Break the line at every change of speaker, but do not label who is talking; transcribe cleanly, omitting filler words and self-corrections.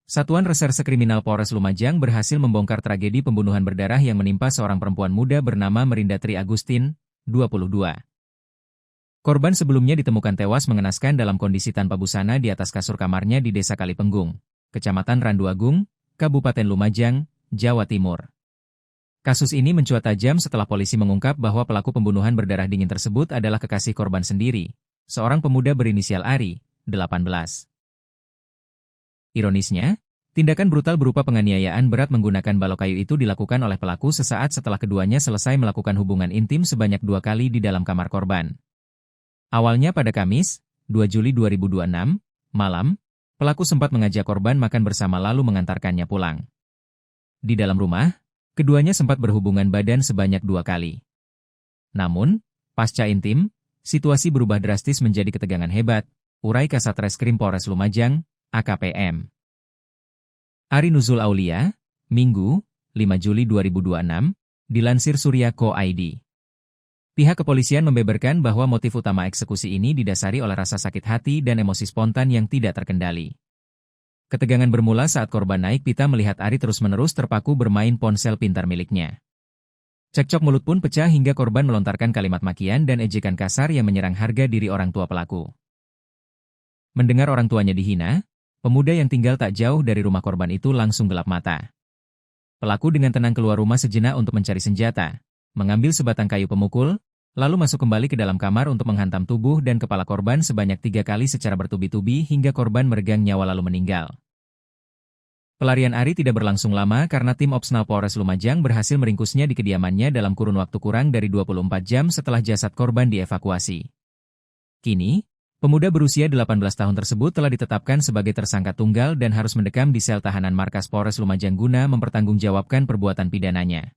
Satuan Reserse Kriminal Polres Lumajang berhasil membongkar tragedi pembunuhan berdarah yang menimpa seorang perempuan muda bernama Merinda Tri Agustin, 22. Korban sebelumnya ditemukan tewas mengenaskan dalam kondisi tanpa busana di atas kasur kamarnya di Desa Kalipenggung, Kecamatan Randuagung, Kabupaten Lumajang, Jawa Timur. Kasus ini mencuat tajam setelah polisi mengungkap bahwa pelaku pembunuhan berdarah dingin tersebut adalah kekasih korban sendiri, seorang pemuda berinisial Ari, 18. Ironisnya, tindakan brutal berupa penganiayaan berat menggunakan balok kayu itu dilakukan oleh pelaku sesaat setelah keduanya selesai melakukan hubungan intim sebanyak 2 kali di dalam kamar korban. Awalnya pada Kamis, 2 Juli 2026, malam, pelaku sempat mengajak korban makan bersama lalu mengantarkannya pulang. Di dalam rumah, keduanya sempat berhubungan badan sebanyak 2 kali. Namun, pasca intim, situasi berubah drastis menjadi ketegangan hebat, urai Kasat Reskrim Polres Lumajang, AKPM Ari Nuzul Aulia, Minggu, 5 Juli 2026, dilansir Surya.co.id. Pihak kepolisian membeberkan bahwa motif utama eksekusi ini didasari oleh rasa sakit hati dan emosi spontan yang tidak terkendali. Ketegangan bermula saat korban naik pita melihat Ari terus-menerus terpaku bermain ponsel pintar miliknya. Cekcok mulut pun pecah hingga korban melontarkan kalimat makian dan ejekan kasar yang menyerang harga diri orang tua pelaku. Mendengar orang tuanya dihina, pemuda yang tinggal tak jauh dari rumah korban itu langsung gelap mata. Pelaku dengan tenang keluar rumah sejenak untuk mencari senjata, mengambil sebatang kayu pemukul, lalu masuk kembali ke dalam kamar untuk menghantam tubuh dan kepala korban sebanyak 3 kali secara bertubi-tubi hingga korban meregang nyawa lalu meninggal. Pelarian Ari tidak berlangsung lama karena tim Opsnal Polres Lumajang berhasil meringkusnya di kediamannya dalam kurun waktu kurang dari 24 jam setelah jasad korban dievakuasi. Kini, pemuda berusia 18 tahun tersebut telah ditetapkan sebagai tersangka tunggal dan harus mendekam di sel tahanan markas Polres Lumajang guna mempertanggungjawabkan perbuatan pidananya.